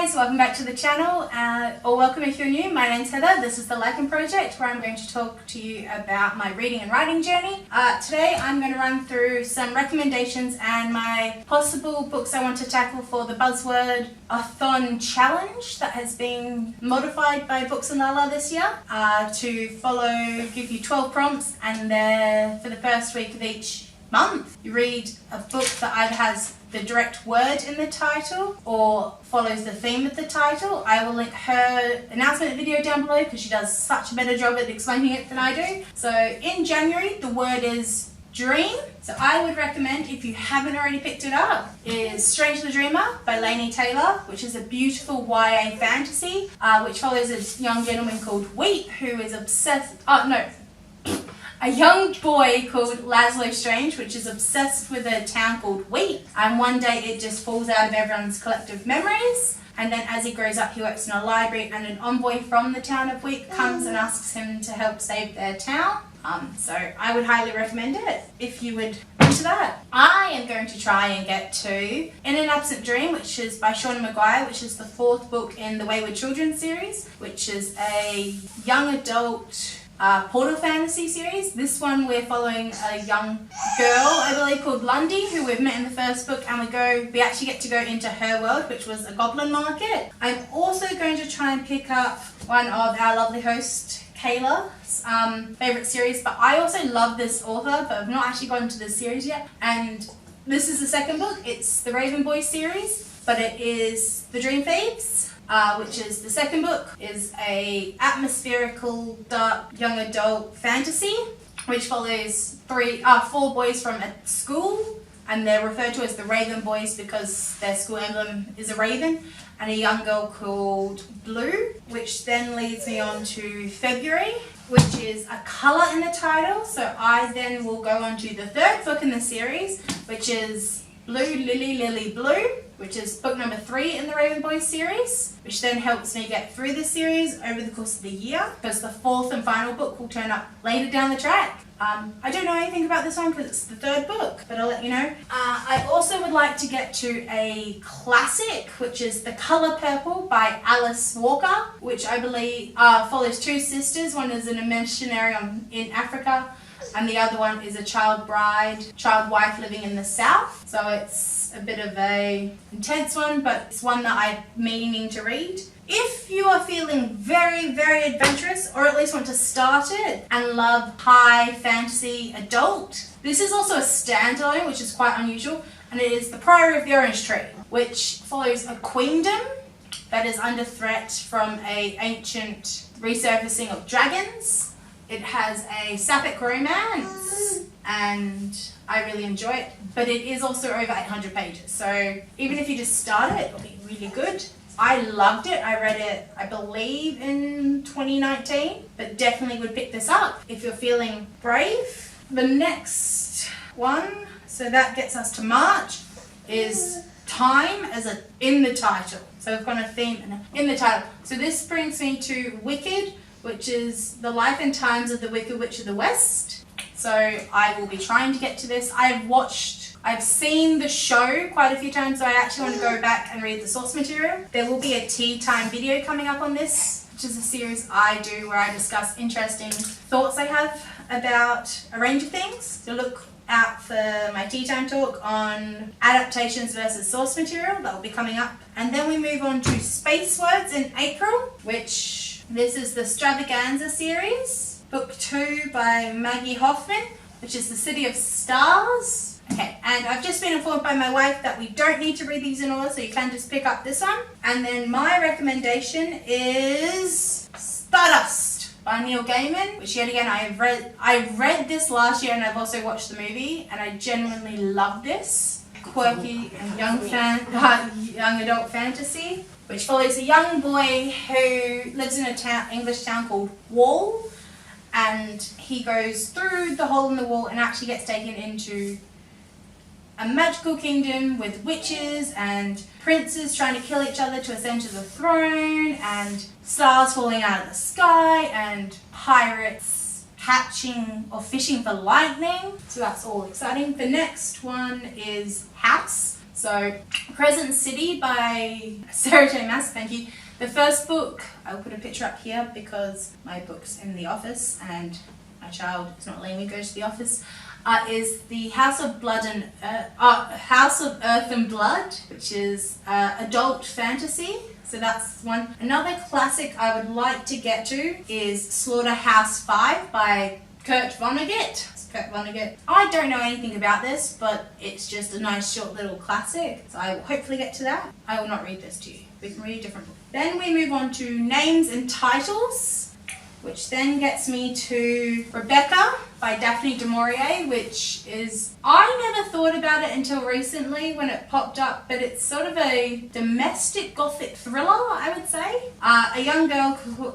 guys, welcome back to the channel, or welcome if you're new. My name's Heather. This is the Lycan Project, where I'm going to talk to you about my reading and writing journey. Today I'm going to run through some recommendations and my possible books I want to tackle for the buzzword-a-thon challenge that has been modified by Books and Lala this year to give you 12 prompts, and for the first week of each month you read a book that either has the direct word in the title or follows the theme of the title. I will link her announcement video down below because she does such a better job at explaining it than I do. So in January the word is dream. So I would recommend, if you haven't already picked it up, is Strange the Dreamer by Laini Taylor, which is a beautiful YA fantasy which follows a young gentleman called Wheat who is a young boy called Laszlo Strange, which is obsessed with a town called Wheat, and one day it just falls out of everyone's collective memories, and then as he grows up he works in a library and an envoy from the town of Wheat comes and asks him to help save their town. So I would highly recommend it if you would into that. I am going to try and get to In an Absent Dream, which is by Shauna Maguire, which is the 4th book in the Wayward children's series, which is a young adult portal fantasy series. This one we're following a young girl, I believe, called Lundy, who we've met in the first book, and we actually get to go into her world, which was a goblin market. I'm also going to try and pick up one of our lovely host Kayla's favourite series, but I also love this author, but I've not actually gone into this series yet, and this is the second book. It's the Raven Boys series, but it is The Dream Thieves, which is the second book, is a atmospherical, dark, young adult fantasy, which follows 4 boys from a school, and they're referred to as the Raven Boys because their school emblem is a raven, and a young girl called Blue, which then leads me on to February, which is a colour in the title. So I then will go on to the 3rd book in the series, which is Blue Lily Lily Blue, which is book number 3 in the Raven Boys series, which then helps me get through the series over the course of the year, because the 4th and final book will turn up later down the track. I don't know anything about this one because it's the 3rd book, but I'll let you know. I also would like to get to a classic, which is The Colour Purple by Alice Walker, which I believe follows 2 sisters. One is a missionary in Africa, and the other one is a child wife living in the South. So it's a bit of a intense one, but it's one that I'm meaning to read. If you are feeling very, very adventurous, or at least want to start it, and love high fantasy adult, this is also a standalone, which is quite unusual, and it is The Priory of the Orange Tree, which follows a queendom that is under threat from an ancient resurfacing of dragons. It has a sapphic romance, and I really enjoy it, but it is also over 800 pages, so even if you just start it, it'll be really good. I loved it. I read it, I believe, in 2019, but definitely would pick this up if you're feeling brave. The next one, so that gets us to March, is Time in the title. So we've got a theme in the title. So this brings me to Wicked, which is the life and times of the Wicked Witch of the West. So I will be trying to get to this. I've seen the show quite a few times, so I actually want to go back and read the source material. There will be a tea time video coming up on this, which is a series I do where I discuss interesting thoughts I have about a range of things. So look out for my tea time talk on adaptations versus source material. That will be coming up. And then we move on to Space Words in April, which this is the Stravaganza series, book 2 by Maggie Hoffman, which is The City of Stars. Okay, and I've just been informed by my wife that we don't need to read these in order, so you can just pick up this one. And then my recommendation is Stardust by Neil Gaiman, which yet again I read this last year, and I've also watched the movie, and I genuinely love this quirky and young adult fantasy, which follows a young boy who lives in a English town called Wall, and he goes through the hole in the wall and actually gets taken into a magical kingdom with witches and princes trying to kill each other to ascend to the throne, and stars falling out of the sky, and pirates catching or fishing for lightning. So that's all exciting. The next one is House. So Crescent City by Sarah J Maas, thank you. The first book, I'll put a picture up here because my book's in the office and my child is not letting me go to the office, is the House of House of Earth and Blood, which is adult fantasy. So that's one. Another classic I would like to get to is Slaughterhouse-Five by Kurt Vonnegut. I don't know anything about this, but it's just a nice short little classic. So I will hopefully get to that. I will not read this to you. We can read a different book. Then we move on to names and titles, which then gets me to Rebecca by Daphne du Maurier, which is, I never thought about it until recently when it popped up, but it's sort of a domestic gothic thriller, I would say. A young girl who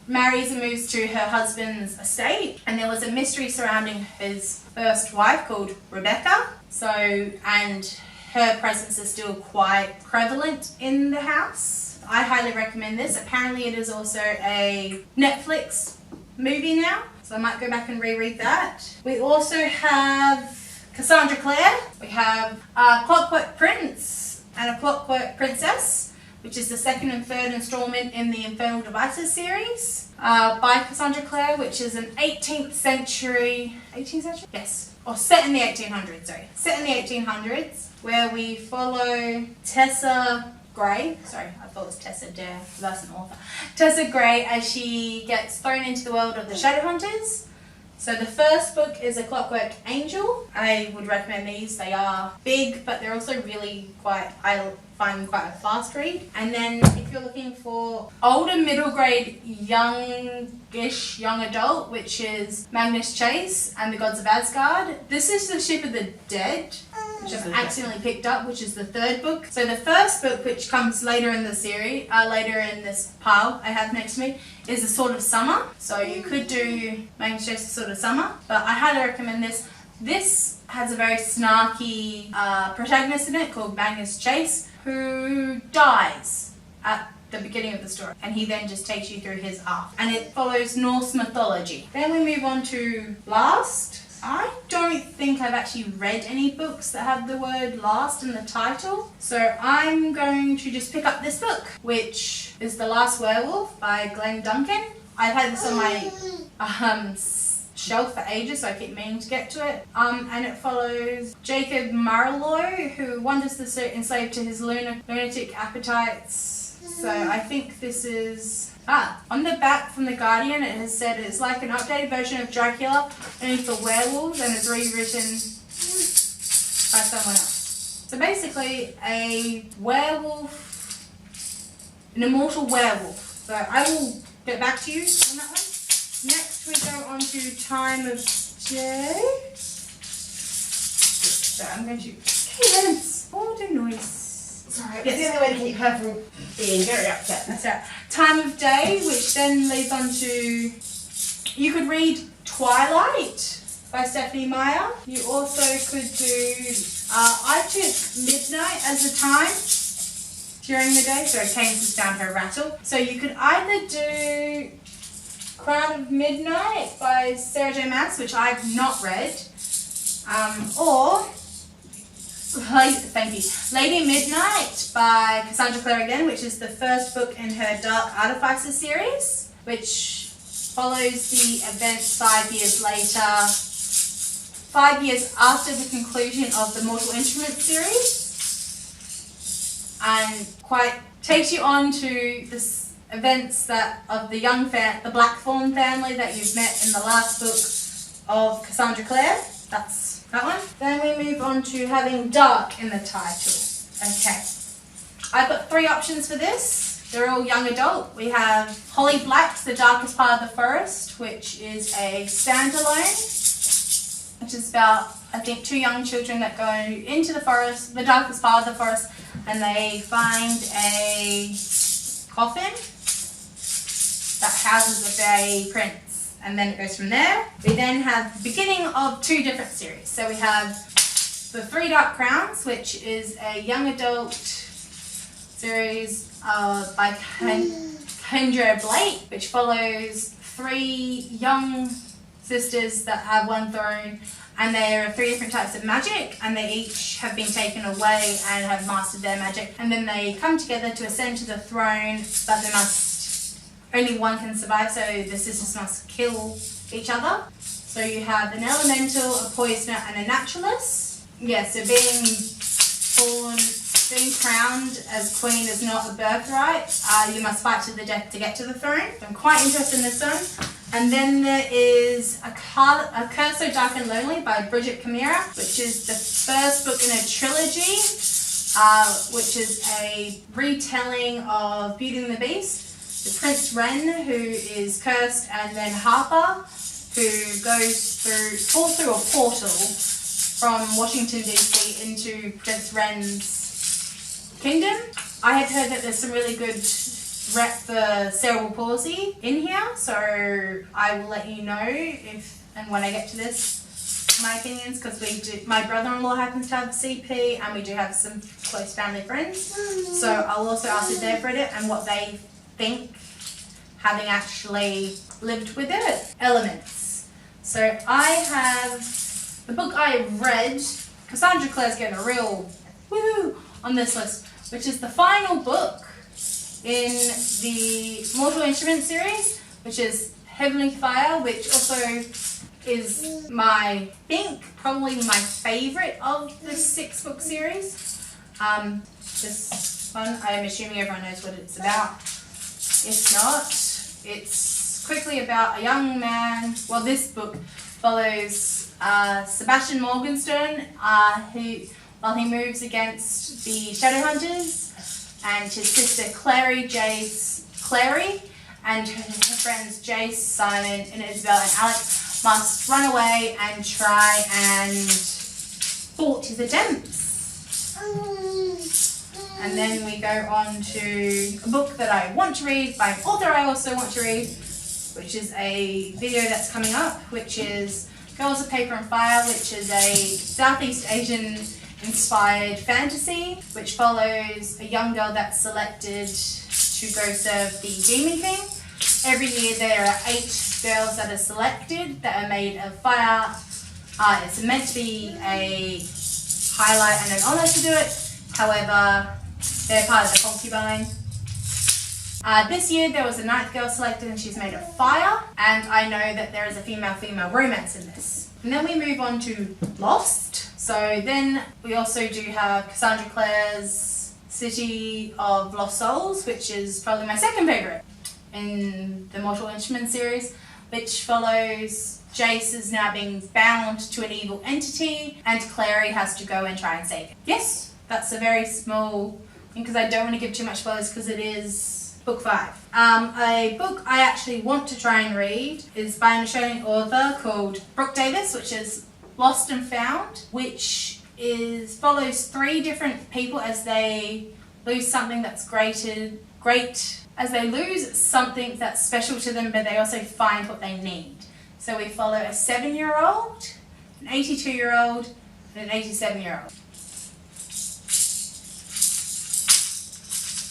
marries and moves to her husband's estate, and there was a mystery surrounding his first wife called Rebecca. So, and her presence is still quite prevalent in the house. I highly recommend this. Apparently it is also a Netflix movie now, so I might go back and reread that. We also have Cassandra Clare. We have Clockwork Prince and a Clockwork Princess, which is the second and third installment in the Infernal Devices series by Cassandra Clare, which is an 18th century? Yes. Or set in the 1800s, sorry. Set in the 1800s, where we follow Tessa Gray. Sorry, I thought it was Tessa Dare, that's an author. Tessa Gray as she gets thrown into the world of the Shadowhunters. So the first book is A Clockwork Angel. I would recommend these. They are big, but they're also really quite, I find them quite a fast read. And then if you're looking for older middle grade, youngish young adult, which is Magnus Chase and the Gods of Asgard. This is The Ship of the Dead, which I've accidentally picked up, which is the third book. So the first book, which comes later in the series, later in this pile I have next to me, is The Sword of Summer. So you could do Magnus Chase, The Sword of Summer, but I highly recommend this. This has a very snarky protagonist in it called Magnus Chase, who dies at the beginning of the story, and he then just takes you through his arc, and it follows Norse mythology. Then we move on to Last. I don't think I've actually read any books that have the word last in the title, so I'm going to just pick up this book, which is The Last Werewolf by Glenn Duncan. I've had this on my shelf for ages, so I keep meaning to get to it. And it follows Jacob Marlowe, who wanders the enslaved to his lunatic appetites. So I think this is... on the back from The Guardian it has said it's like an updated version of Dracula, only for werewolves, and it's rewritten by someone else. So basically a werewolf, an immortal werewolf. So I will get back to you on that one. Next we go on to Time of Day. So I'm going to... Cadence! Oh, do noise. Sorry, it's the only way to keep her from being very upset. That's right. Time of Day, which then leads on to... You could read Twilight by Stephanie Meyer. You also could do... I took Midnight as a time during the day. Sorry, Kane's just found her rattle. So you could either do Crown of Midnight by Sarah J Maas, which I've not read, or thank you, Lady Midnight by Cassandra Clare again, which is the first book in her Dark Artifices series, which follows the events 5 years later, 5 years after the conclusion of the Mortal Instruments series, and quite takes you on to this events that of the the Blackthorn family that you've met in the last book of Cassandra Clare. That's that one. Then we move on to having dark in the title. Okay. I've got 3 options for this. They're all young adult. We have Holly Black's The Darkest Part of the Forest, which is a standalone, which is about, I think, 2 young children that go into the forest, the darkest part of the forest, and they find a coffin that houses a fairy prince, and then it goes from there. We then have the beginning of 2 different series. So we have The 3 Dark Crowns, which is a young adult series by Kendra Blake, which follows 3 young sisters that have one throne, And there are 3 different types of magic, and they each have been taken away and have mastered their magic. And then they come together to ascend to the throne, but they must, only one can survive, so the sisters must kill each other. So you have an elemental, a poisoner, and a naturalist. Yeah, so being crowned as queen is not a birthright. You must fight to the death to get to the throne. So I'm quite interested in this one. And then there is A Curse So Dark and Lonely by Bridget Chimera, which is the first book in a trilogy, which is a retelling of Beauty and the Beast. The Prince Wren, who is cursed, and then Harper, who falls through a portal from Washington DC into Prince Wren's kingdom. I had heard that there's some really good rep for cerebral palsy in here, so I will let you know if and when I get to this my opinions, because my brother-in-law happens to have CP, and we do have some close family friends, so I'll also ask if they've read it and what they think, having actually lived with it. Elements. So I have the book I read. Cassandra Clare's getting a real woohoo on this list, which is the final book in the Mortal Instruments series, which is Heavenly Fire, which also is probably my favourite of the 6-book series. This one, I'm assuming everyone knows what it's about. If not, it's quickly about a young man. Well, this book follows Sebastian Morgenstern, while he moves against the Shadowhunters, and his sister Clary and her friends Jace, Simon, and Isabel and Alex must run away and try and thwart his attempts. And then we go on to a book that I want to read by an author I also want to read, which is a video that's coming up, which is Girls of Paper and Fire, which is a Southeast Asian inspired fantasy, which follows a young girl that's selected to go serve the Demon King. Every year there are 8 girls that are selected that are made of fire. It's meant to be a highlight and an honour to do it. However, they're part of the concubine. This year there was a 9th girl selected, and she's made of fire. And I know that there is a female-female romance in this. And then we move on to Lost. So then we also do have Cassandra Clare's City of Lost Souls, which is probably my second favourite in the Mortal Instruments series, which follows Jace is now being bound to an evil entity, and Clary has to go and try and save him. Yes, that's a very small thing, because I don't want to give too much spoilers, because it is book 5. A book I actually want to try and read is by an Australian author called Brooke Davis, which is Lost and Found, which follows 3 different people as they lose something that's as they lose something that's special to them, but they also find what they need. So we follow a 7-year-old, an 82-year-old, and an 87-year-old.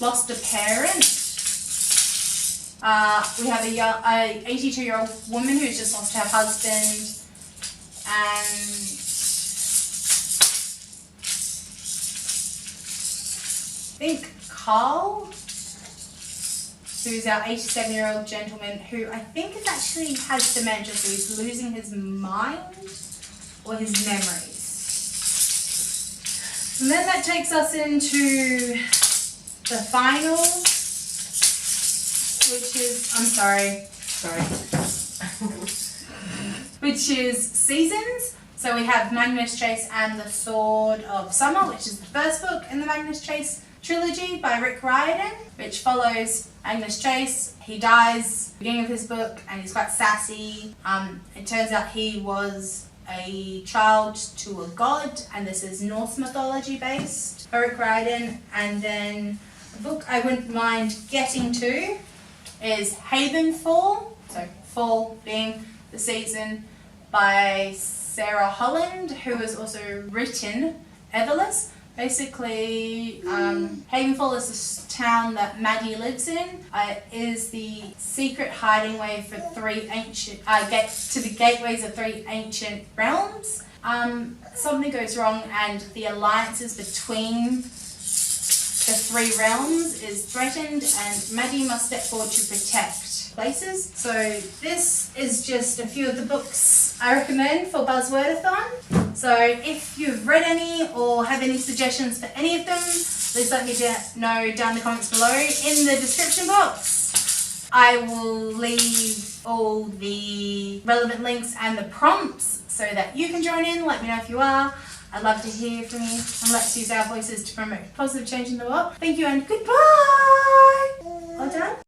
Lost a parent. We have a 82-year-old woman who's just lost her husband, and I think Carl, who's our 87-year-old gentleman, who I think actually has dementia, so he's losing his mind or his memories. And then that takes us into the final, which is, which is Seasons. So we have Magnus Chase and the Sword of Summer, which is the first book in the Magnus Chase trilogy by Rick Riordan, which follows Magnus Chase. He dies at the beginning of his book, and he's quite sassy. It turns out he was a child to a god, and this is Norse mythology based by Rick Riordan. And then the book I wouldn't mind getting to is Havenful, so fall being the season, by Sarah Holland, who has also written Everless. Basically, Havenful is this town that Maddie lives in. It is the secret hiding way for 3 ancient, to the gateways of 3 ancient realms. something goes wrong and the alliances between the three realms is threatened, and Maddie must step forward to protect places. So this is just a few of the books I recommend for buzzword-a-thon. So if you've read any or have any suggestions for any of them, please let me know down in the comments below. In the description box, I will leave all the relevant links and the prompts so that you can join in. Let me know if you are. I'd love to hear from you, and let's use our voices to promote positive change in the world. Thank you and goodbye! All done?